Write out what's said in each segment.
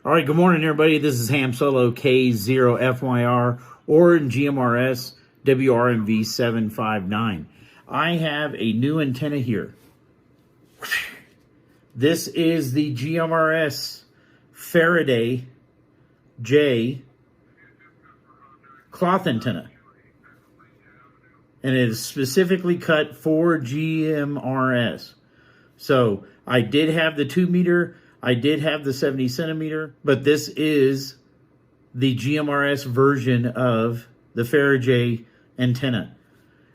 All right, good morning, everybody. This is Ham Solo K0FYR or GMRS WRMV 759. I have a new antenna here. This is the GMRS Fara-J cloth antenna. And it is specifically cut for GMRS. So I did have the 2 meter, I did have the 70 centimeter, but this is the GMRS version of the Fara-J antenna.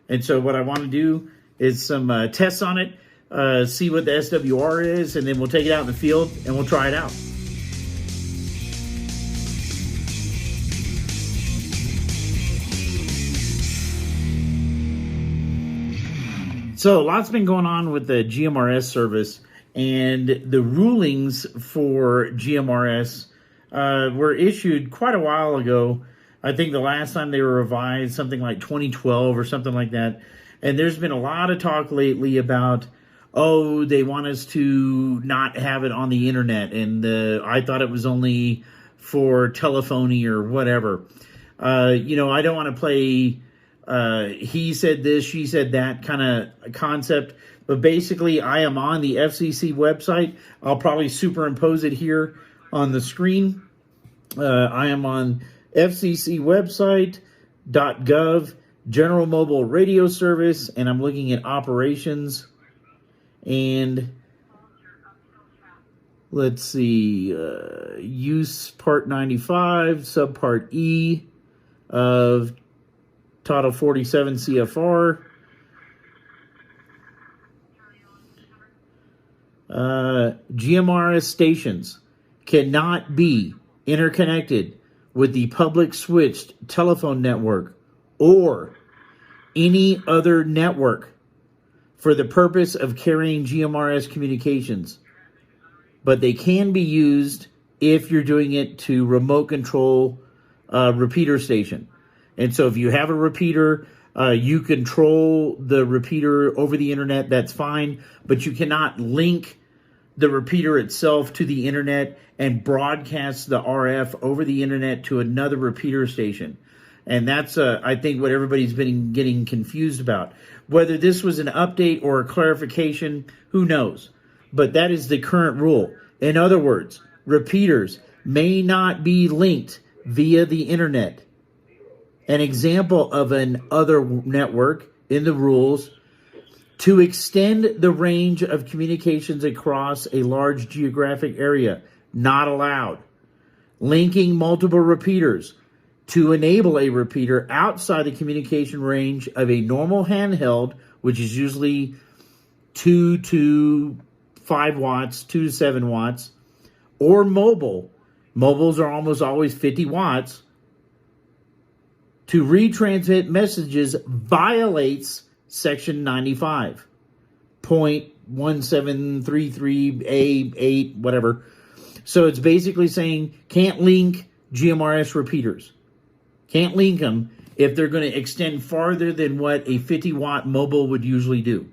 And so what I want to do is some tests on it, see what the SWR is, and then we'll take it out in the field and we'll try it out. So lots been going on with the GMRS service, and the rulings for GMRS were issued quite a while ago. I think the last time they were revised, something like 2012 or something like that. And there's been a lot of talk lately about, oh, they want us to not have it on the internet, and I thought it was only for telephony or whatever. I don't want to play he said this, she said that kind of concept. But basically, I am on the FCC website. I'll probably superimpose it here on the screen. I am on FCC website.gov, General Mobile Radio Service, and I'm looking at operations. And let's see, use part 95, subpart E of Title 47 CFR. GMRS stations cannot be interconnected with the public switched telephone network or any other network for the purpose of carrying GMRS communications, but they can be used if you're doing it to remote control a repeater station. And so if you have a repeater, you control the repeater over the internet, that's fine, but you cannot link the repeater itself to the internet and broadcast the RF over the internet to another repeater station. And that's, I think, what everybody's been getting confused about. Whether this was an update or a clarification, who knows? But that is the current rule. In other words, repeaters may not be linked via the internet. An example of an other network in the rules: to extend the range of communications across a large geographic area, not allowed. Linking multiple repeaters to enable a repeater outside the communication range of a normal handheld, which is usually 2 to 5 watts, 2 to 7 watts, or mobile. Mobiles are almost always 50 watts. To retransmit messages violates Section 95.1733A8, whatever. So it's basically saying can't link GMRS repeaters. Can't link them if they're going to extend farther than what a 50-watt mobile would usually do.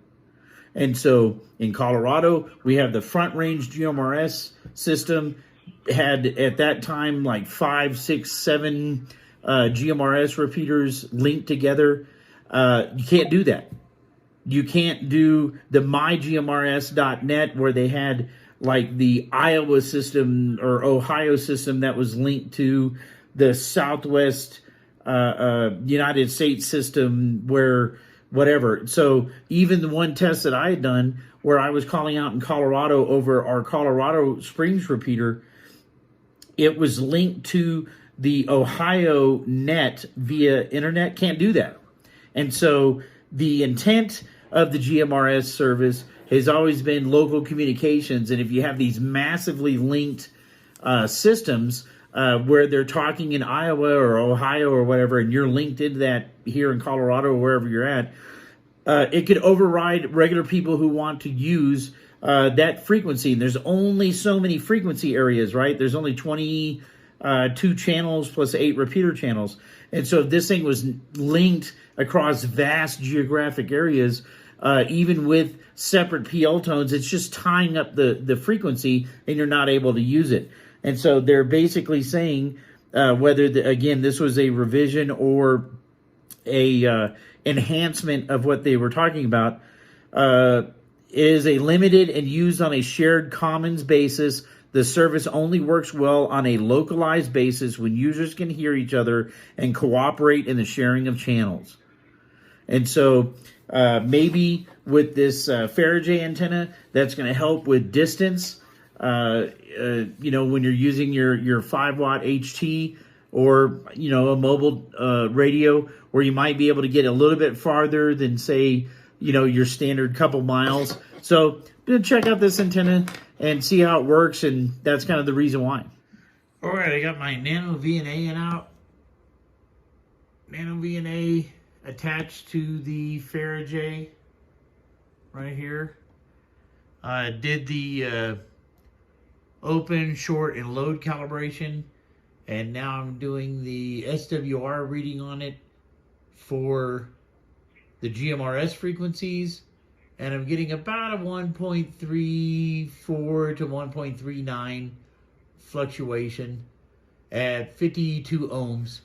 And so in Colorado, we have the front range GMRS system. Had at that time like 5, 6, 7 GMRS repeaters linked together. You can't do that. You can't do the mygmrs.net where they had like the Iowa system or Ohio system that was linked to the Southwest United States system where whatever. So even the one test that I had done where I was calling out in Colorado over our Colorado Springs repeater, it was linked to the Ohio net via internet. Can't do that. And so the intent of the GMRS service has always been local communications. And if you have these massively linked systems where they're talking in Iowa or Ohio or whatever, and you're linked into that here in Colorado or wherever you're at, it could override regular people who want to use that frequency. And there's only so many frequency areas, right? There's only 22 channels plus 8 repeater channels. And so if this thing was linked across vast geographic areas, even with separate PL tones, it's just tying up the frequency and you're not able to use it. And so they're basically saying whether, again, this was a revision or a enhancement of what they were talking about, is a limited and used on a shared commons basis. The service only works well on a localized basis when users can hear each other and cooperate in the sharing of channels. And so maybe with this Fara-J antenna, that's going to help with distance. When you're using your 5-watt HT or, a mobile radio, where you might be able to get a little bit farther than, say, your standard couple miles. So check out this antenna and see how it works, and that's kind of the reason why. All right, I got my Nano VNA out. Nano VNA attached to the Fara-J right here. Did the open, short, and load calibration, and now I'm doing the SWR reading on it for the GMRS frequencies, and I'm getting about a 1.34 to 1.39 fluctuation at 52 ohms.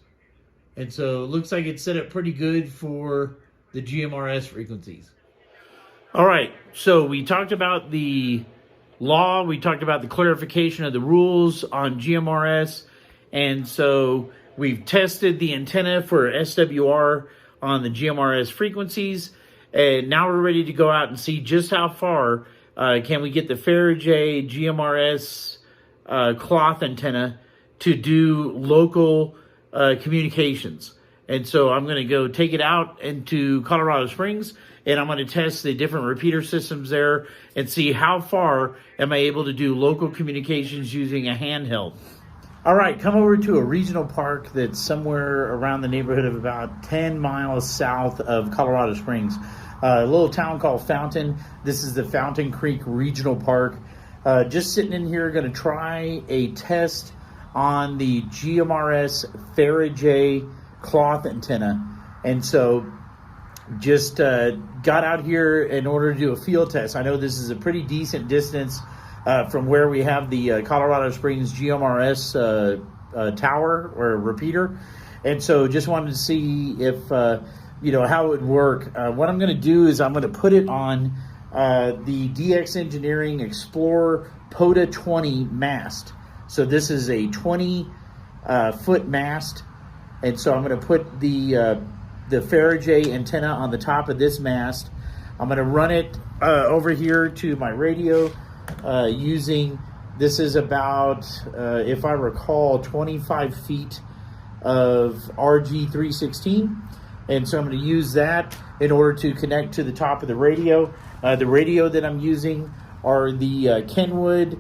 And so it looks like it's set up pretty good for the GMRS frequencies. All right, so we talked about the law, we talked about the clarification of the rules on GMRS, and so we've tested the antenna for SWR on the GMRS frequencies, and now we're ready to go out and see just how far can we get the Fara-J GMRS cloth antenna to do local communications. And so I'm going to go take it out into Colorado Springs, and I'm going to test the different repeater systems there and see how far am I able to do local communications using a handheld. All right, come over to a regional park that's somewhere around the neighborhood of about 10 miles south of Colorado Springs. A little town called Fountain. This is the Fountain Creek Regional Park. Just sitting in here, going to try a test on the GMRS Fara-J cloth antenna. And so just got out here in order to do a field test. I know this is a pretty decent distance from where we have the Colorado Springs GMRS tower or repeater. And so just wanted to see if, how it would work. What I'm going to do is I'm going to put it on the DX Engineering Explorer POTA 20 mast. So this is a 20-foot mast. And so I'm going to put the Fara-J antenna on the top of this mast. I'm going to run it over here to my radio using, this is about, if I recall, 25 feet of RG316. And so I'm going to use that in order to connect to the top of the radio. The radio that I'm using are the Kenwood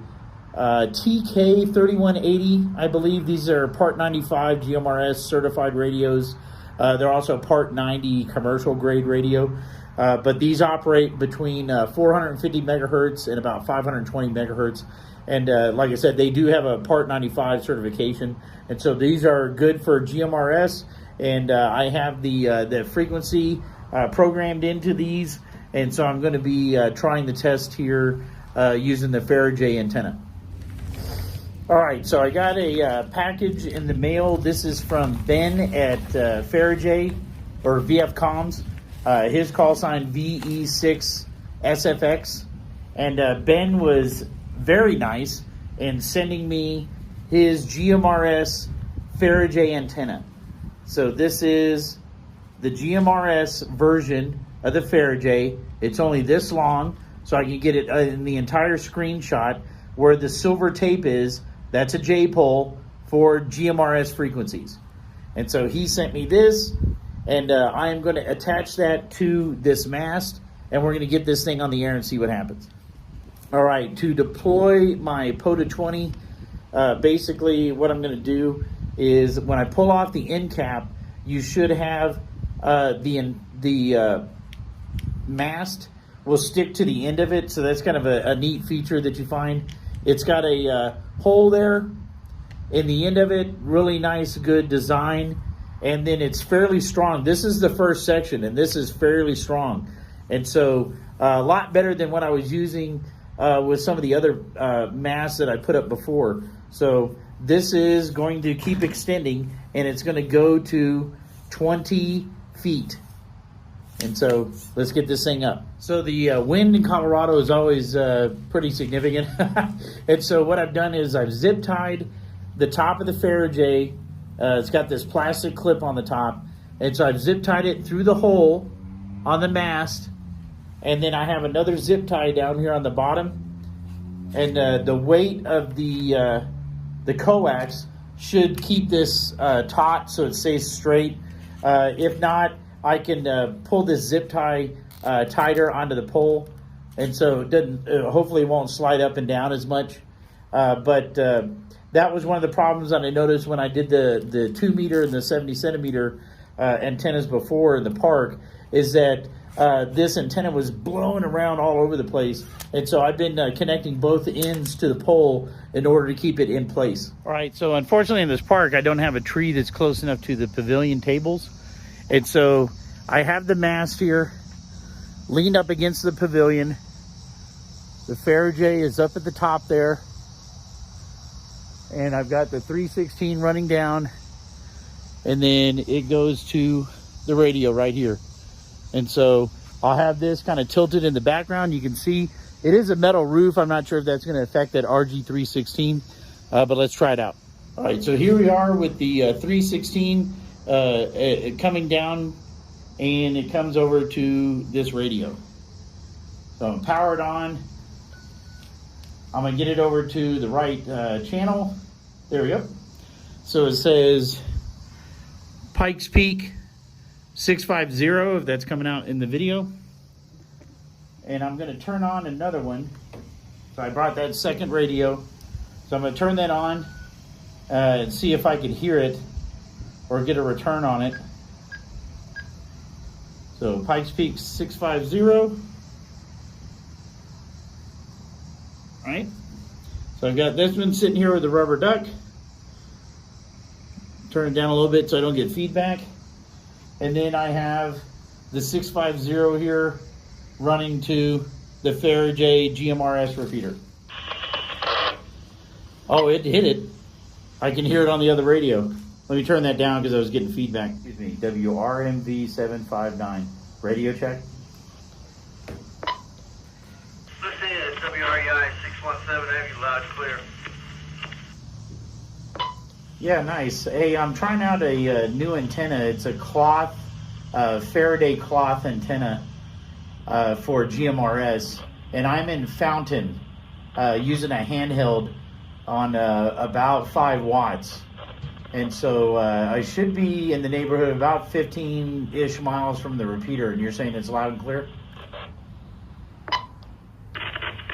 TK3180, I believe. These are Part 95 GMRS certified radios. They're also Part 90 commercial grade radio. But these operate between 450 megahertz and about 520 megahertz. And like I said, they do have a Part 95 certification. And so these are good for GMRS. And I have the frequency programmed into these. And so I'm going to be trying the test here using the Fara-J antenna. All right, so I got a package in the mail. This is from Ben at Fara-J, or VF Comms. His call sign VE6SFX. And Ben was very nice in sending me his GMRS Fara-J antenna. So this is the GMRS version of the Fara-J. It's only this long, so I can get it in the entire screenshot. Where the silver tape is, that's a J-pole for GMRS frequencies. And so he sent me this, and I am going to attach that to this mast, and we're going to get this thing on the air and see what happens. All right, to deploy my POTA 20, basically what I'm going to do is when I pull off the end cap, you should have the mast will stick to the end of it. So that's kind of a neat feature that you find. It's got a hole there in the end of it. Really nice, good design. And then it's fairly strong. This is the first section, and this is fairly strong. And so a lot better than what I was using with some of the other masts that I put up before. So this is going to keep extending, and it's going to go to 20 feet. And so let's get this thing up. So the wind in Colorado is always pretty significant. And so what I've done is I've zip tied the top of the Fara-J. It's got this plastic clip on the top. And so I've zip tied it through the hole on the mast. And then I have another zip tie down here on the bottom. And the weight of the coax should keep this taut so it stays straight. If not, I can pull this zip tie tighter onto the pole, and so it doesn't. Hopefully, it won't slide up and down as much. But that was one of the problems that I noticed when I did the 2 meter and the 70 centimeter antennas before in the park, is that this antenna was blowing around all over the place, and so I've been connecting both ends to the pole in order to keep it in place. All right, so unfortunately in this park, I don't have a tree that's close enough to the pavilion tables. And so I have the mast here leaned up against the pavilion. The Fara-J is up at the top there. And I've got the 316 running down. And then it goes to the radio right here. And so I'll have this kind of tilted in the background. You can see it is a metal roof. I'm not sure if that's going to affect that RG316, but let's try it out. All right, so here we are with the 316 coming down, and it comes over to this radio. So I'm powered on. I'm gonna get it over to the right channel. There we go. So it says Pikes Peak 650, if that's coming out in the video. And I'm gonna turn on another one. So I brought that second radio. So I'm gonna turn that on and see if I can hear it or get a return on it. So Pikes Peak 650. All right. So I've got this one sitting here with the rubber duck. Turn it down a little bit so I don't get feedback. And then I have the 650 here running to the Fara-J GMRS repeater. Oh, it hit it. I can hear it on the other radio. Let me turn that down because I was getting feedback. Excuse me, WRMV 759. Radio check. Listen, it's WREI 617, have you loud and clear. Yeah, nice. Hey, I'm trying out a new antenna. It's a cloth, Faraday cloth antenna for GMRS. And I'm in Fountain using a handheld on about 5 watts. And so I should be in the neighborhood of about 15-ish miles from the repeater, and you're saying it's loud and clear?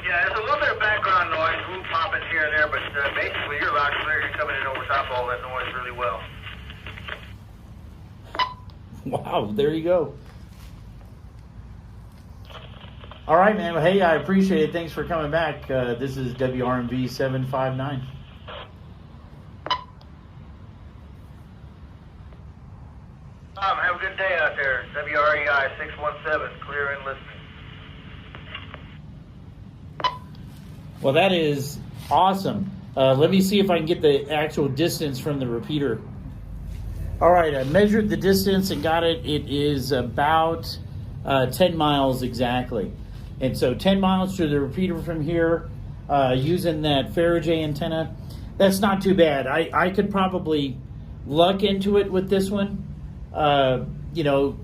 Yeah, there's a little bit of background noise, roof popping here and there, but basically you're loud and clear. You're coming in over top of all that noise really well. Wow, there you go. All right, man. Well, hey, I appreciate it. Thanks for coming back. This is WRMV 759. Have a good day out there. WREI 617, clear and listening. Well, that is awesome. Let me see if I can get the actual distance from the repeater. All right, I measured the distance and got it. It is about 10 miles exactly. And so 10 miles to the repeater from here, using that Fara-J antenna, that's not too bad. I could probably luck into it with this one. You know,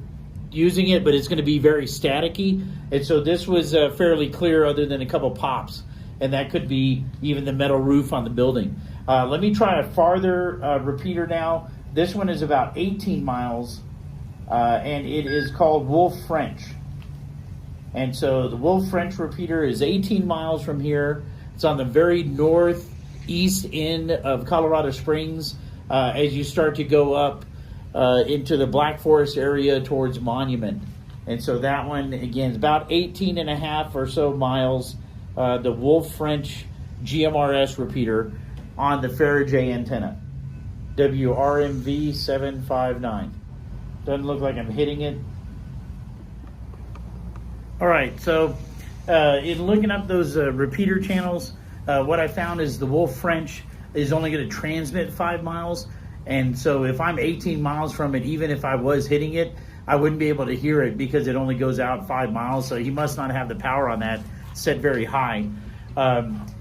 using it, but it's going to be very staticky. And so this was fairly clear other than a couple pops. And that could be even the metal roof on the building. Let me try a farther repeater now. This one is about 18 miles, and it is called Wolf French. And so the Wolf French repeater is 18 miles from here. It's on the very northeast end of Colorado Springs as you start to go up into the Black Forest area towards Monument. And so that one, again, is about 18 and a half or so miles, the Wolf French GMRS repeater on the Fara-J antenna. WRMV 759. Doesn't look like I'm hitting it. All right, so in looking up those repeater channels, what I found is the Wolf French is only going to transmit 5 miles. And so if I'm 18 miles from it, even if I was hitting it, I wouldn't be able to hear it because it only goes out 5 miles. So he must not have the power on that set very high.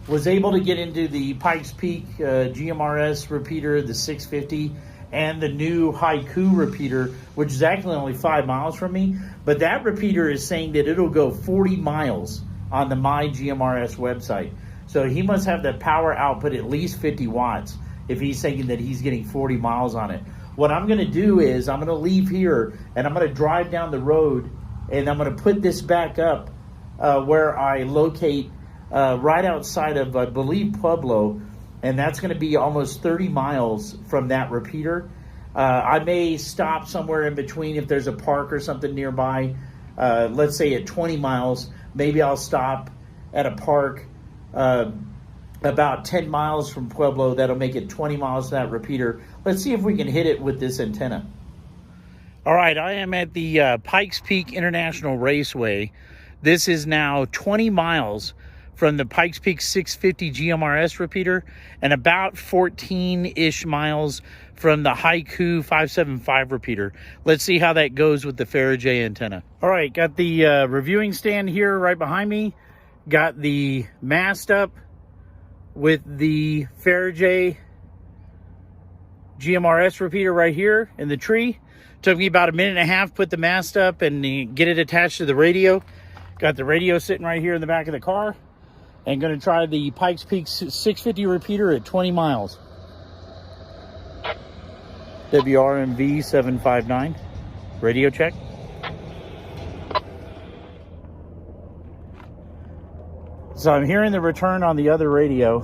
Was able to get into the Pikes Peak GMRS repeater, the 650, and the new Haiku repeater, which is actually only 5 miles from me. But that repeater is saying that it'll go 40 miles on the My GMRS website. So he must have the power output at least 50 watts if he's thinking that he's getting 40 miles on it. What I'm going to do is I'm going to leave here and I'm going to drive down the road and I'm going to put this back up where I locate right outside of, I believe, Pueblo, and that's going to be almost 30 miles from that repeater. I may stop somewhere in between if there's a park or something nearby. Let's say at 20 miles, maybe I'll stop at a park about 10 miles from Pueblo. That'll make it 20 miles to that repeater. Let's see if we can hit it with this antenna. All right, I am at the Pikes Peak International Raceway. This is now 20 miles from the Pikes Peak 650 GMRS repeater and about 14-ish miles from the Haiku 575 repeater. Let's see how that goes with the Fara-J antenna. All right, got the reviewing stand here right behind me. Got the mast up with the Fara-J GMRS repeater right here in the tree. Took me about a minute and a half, put the mast up and get it attached to the radio. Got the radio sitting right here in the back of the car. And going to try the Pikes Peak 650 repeater at 20 miles. WRMV 759. Radio check. So I'm hearing the return on the other radio,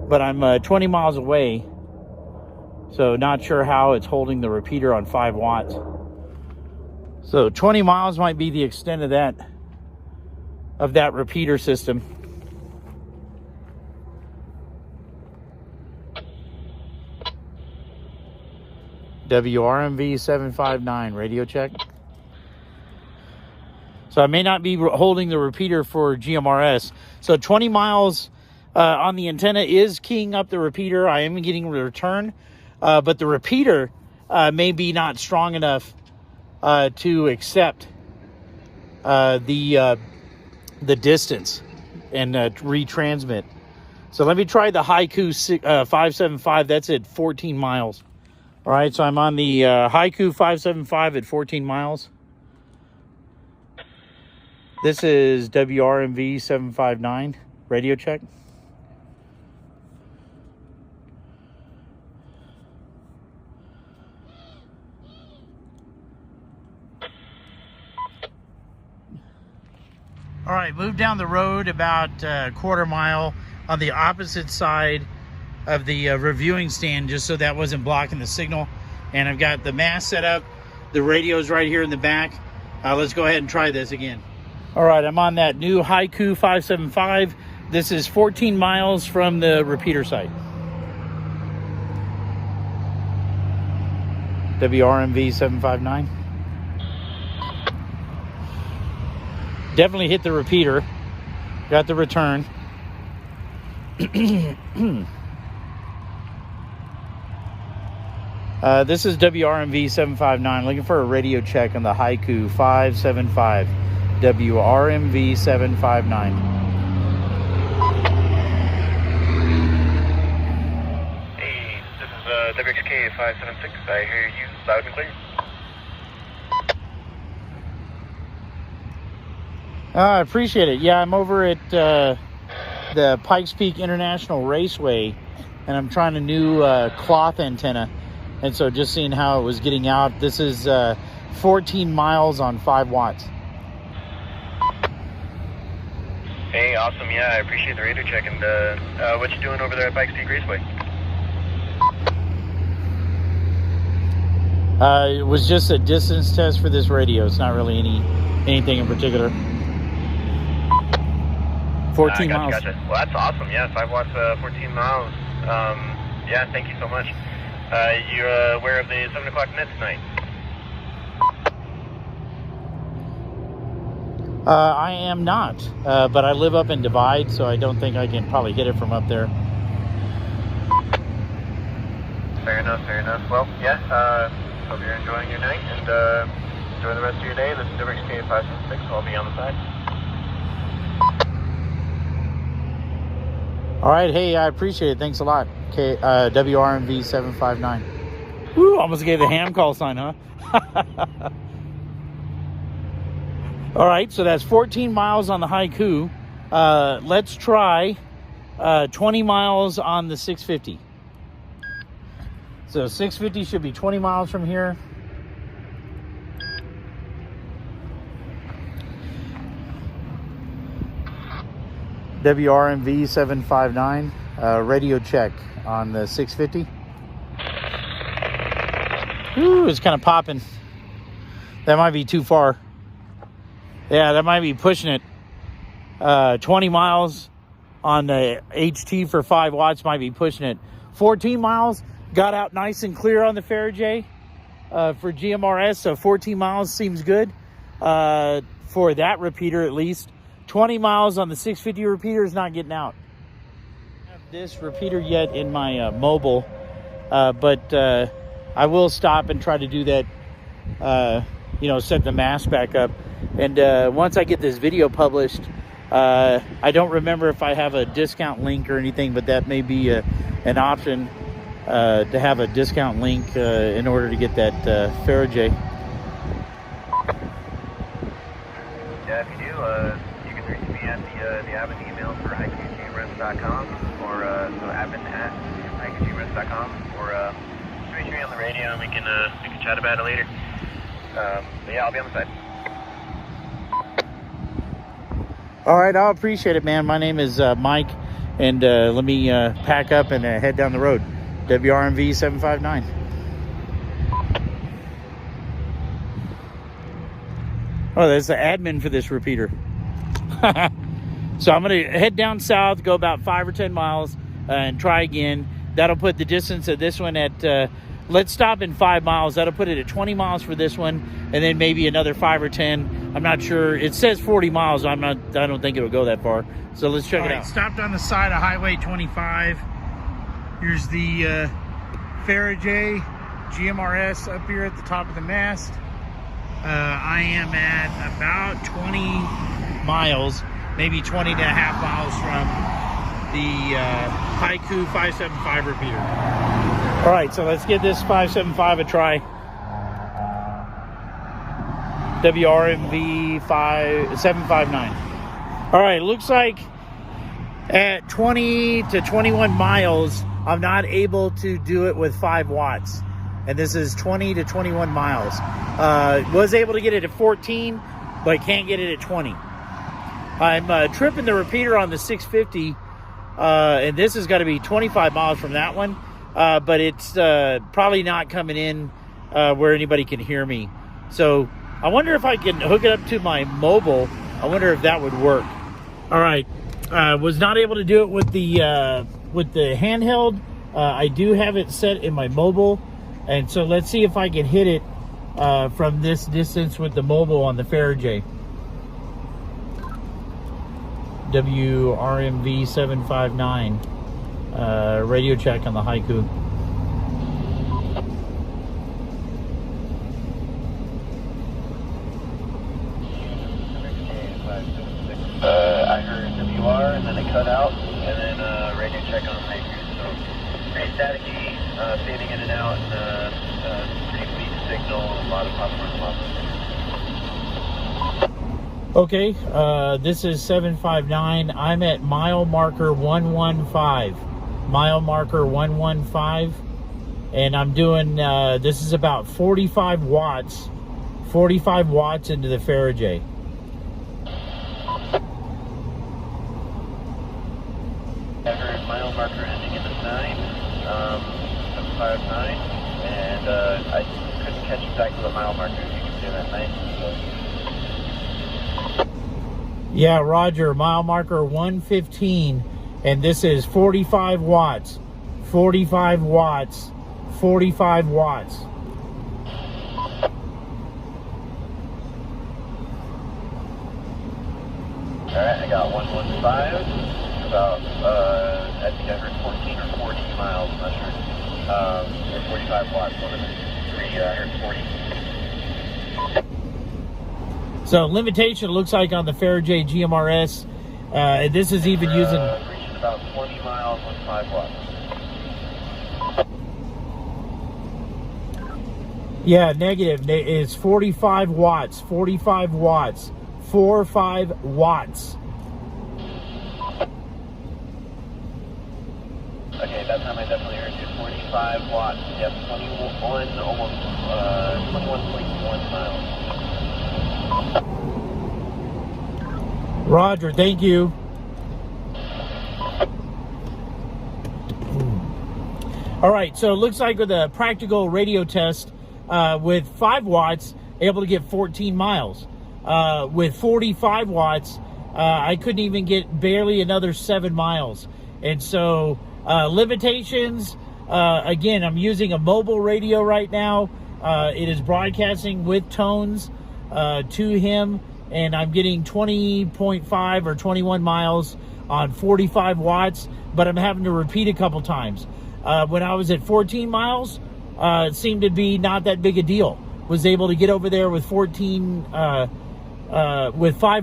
but I'm 20 miles away. So not sure how it's holding the repeater on 5 watts. So 20 miles might be the extent of that repeater system. WRMV 759, radio check. So I may not be holding the repeater for GMRS. So 20 miles on the antenna is keying up the repeater. I am getting a return, but the repeater may be not strong enough to accept the distance and retransmit. So let me try the Haiku 575. That's at 14 miles. All right, so I'm on the Haiku 575 at 14 miles. This is WRMV 759, radio check. All right, moved down the road about a quarter mile on the opposite side of the reviewing stand, just so that wasn't blocking the signal. And I've got the mast set up. The radio's right here in the back. Let's go ahead and try this again. All right, I'm on that new Haiku 575. This is 14 miles from the repeater site. WRMV 759. Definitely hit the repeater. Got the return. This is WRMV 759. Looking for a radio check on the Haiku 575. WRMV 759. Hey, this is WXK 576. I hear you loud and clear. I appreciate it. Yeah, I'm over at the Pikes Peak International Raceway, and I'm trying a new cloth antenna. And so just seeing how it was getting out. This is 14 miles on 5 watts. Hey, awesome. Yeah, I appreciate the radio check. And what you doing over there at Pikes Peak Raceway? It was just a distance test for this radio. It's not really anything in particular. 14 miles. Gotcha. Well, that's awesome. Yeah, 5 watts, 14 miles. Yeah, thank you so much. You're aware of the 7 o'clock net tonight? I am not, but I live up in Divide, so I don't think I can probably hit it from up there. fair enough. Well, yeah, hope you're enjoying your night, and enjoy the rest of your day. This is WXK 576, I'll be on the side. All right, hey, I appreciate it. Thanks a lot. Okay, WRMV 759. Woo, almost gave the ham call sign, huh? All right, so that's 14 miles on the Haiku. Let's try 20 miles on the 650. So 650 should be 20 miles from here. WRMV 759, radio check on the 650. Ooh, it's kind of popping. That might be too far. Yeah, that might be pushing it. 20 miles on the HT for 5 watts might be pushing it. 14 miles, got out nice and clear on the Fara-J for GMRS, so 14 miles seems good for that repeater at least. 20 miles on the 650 repeater is not getting out. I don't have this repeater yet in my mobile, but I will stop and try to do that, set the mask back up. And once I get this video published, I don't remember if I have a discount link or anything, but that may be an option to have a discount link in order to get that Fara-J. Yeah, if you do, you can reach me at the admin email for GMRS.com or so admin@GMRS.com, or just reach me on the radio and we can chat about it later. But yeah, I'll be on the side. All right, I'll appreciate it, man. My name is Mike, and let me pack up and head down the road. WRMV 759. Oh, there's the admin for this repeater. So I'm going to head down south, go about 5 or 10 miles, and try again. That'll put the distance of this one at, let's stop in 5 miles. That'll put it at 20 miles for this one, and then maybe another 5 or 10. I'm not sure. It says 40 miles. I don't think it'll go that far. So let's check it out. Stopped on the side of Highway 25. Here's the Fara-J GMRS up here at the top of the mast. I am at about 20 miles, maybe 20 and a half miles from the Haiku 575 repeater. All right, so let's give this 575 a try. WRMV 759. All right, looks like at 20 to 21 miles, I'm not able to do it with 5 watts. And this is 20 to 21 miles. Was able to get it at 14, but can't get it at 20. I'm tripping the repeater on the 650, and this has got to be 25 miles from that one. But it's probably not coming in where anybody can hear me. So I wonder if I can hook it up to my mobile. I wonder if that would work. All right, was not able to do it with the handheld. I do have it set in my mobile, and so let's see if I can hit it from this distance with the mobile on the Fara-J. WRMV 759 radio check on the Haiku. I heard WR and then it cut out, and then radio check on Haiku. So pretty staticky, fading in and out, and pretty weak signal, a lot of popcorn losses. Okay, this is 759. I'm at mile marker 115. Mile marker 115. And I'm doing, this is about 45 watts. 45 watts into the Fara-J. I heard mile marker ending in the 9, 759, and I couldn't catch exactly what mile marker you can say that night. So. Yeah, Roger, mile marker 115, and this is 45 watts. 45 watts. 45 watts. Alright, I got 115, about, I think I heard 14 or 40 miles, I'm not sure. for 45 watts, 340. So limitation looks like on the Fara-J GMRS. This is even using... reaching about 20 miles with 5 watts. Yeah, negative. It's 45 watts. 45 watts. 45 watts. Okay, that time I definitely heard you. 45 watts. Yep, 21, almost 21.1 miles. Roger, thank you. All right, so it looks like with a practical radio test with 5 watts, able to get 14 miles. With 45 watts, I couldn't even get barely another 7 miles. And so limitations, again, I'm using a mobile radio right now. It is broadcasting with tones to him, and I'm getting 20.5 or 21 miles on 45 watts, but I'm having to repeat a couple times. When I was at 14 miles, it seemed to be not that big a deal. Was able to get over there with 5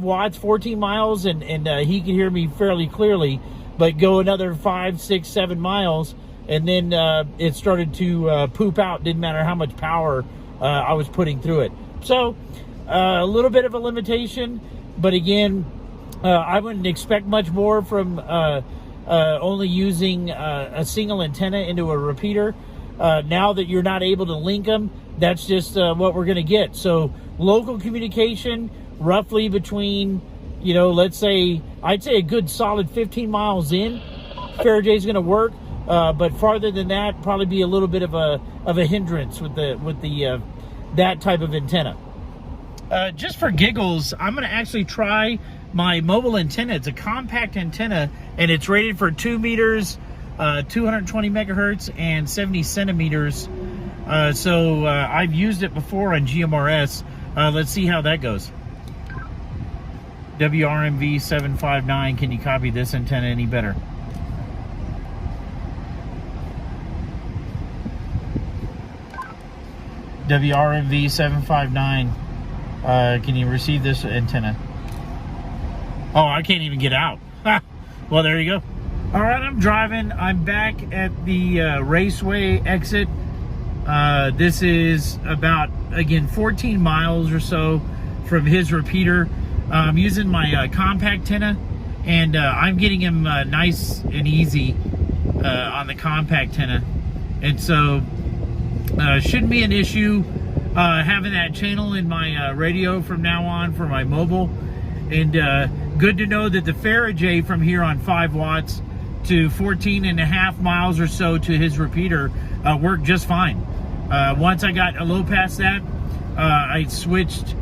watts, 14 miles, and he could hear me fairly clearly, but go another 5, 6, 7 miles, and then it started to poop out. Didn't matter how much power I was putting through it. So a little bit of a limitation, but again, I wouldn't expect much more from only using a single antenna into a repeater. Now that you're not able to link them, that's just what we're going to get. So local communication, roughly between, you know, let's say, I'd say a good solid 15 miles in, Fara-J is going to work. But farther than that, probably be a little bit of a hindrance with the that type of antenna. Just for giggles, I'm going to actually try my mobile antenna. It's a compact antenna, and it's rated for 2 meters, 220 megahertz, and 70 centimeters. So I've used it before on GMRS. Let's see how that goes. WRMV 759, can you copy this antenna any better? WRMV 759, can you receive this antenna? Oh, I can't even get out. Well, there you go. All right, I'm driving. I'm back at the Raceway exit. This is about, again, 14 miles or so from his repeater. I'm using my compact antenna, and I'm getting him nice and easy on the compact antenna. And so shouldn't be an issue having that channel in my radio from now on for my mobile. And good to know that the Fara-J from here on 5 watts to 14.5 miles or so to his repeater worked just fine. Once I got a low past that, I switched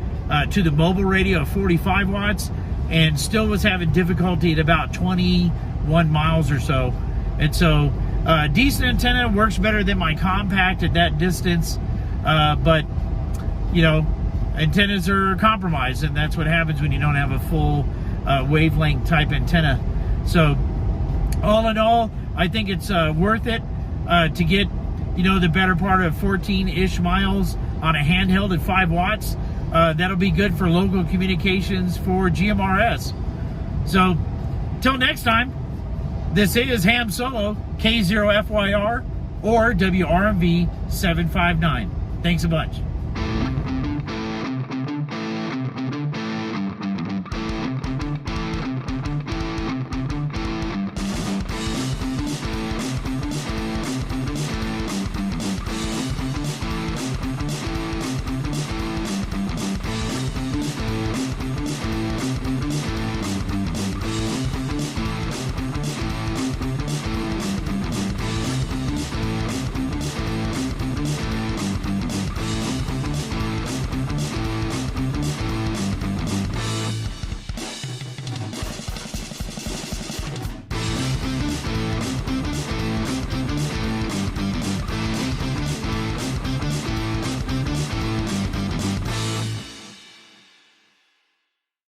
to the mobile radio of 45 watts and still was having difficulty at about 21 miles or so. And so decent antenna, works better than my compact at that distance, but you know, antennas are compromised, and that's what happens when you don't have a full wavelength type antenna. So all in all, I think it's worth it to get, you know, the better part of 14-ish miles on a handheld at 5 watts. That'll be good for local communications for GMRS. So till next time, this is Ham Solo, K0FYR, or WRMV 759. Thanks a bunch.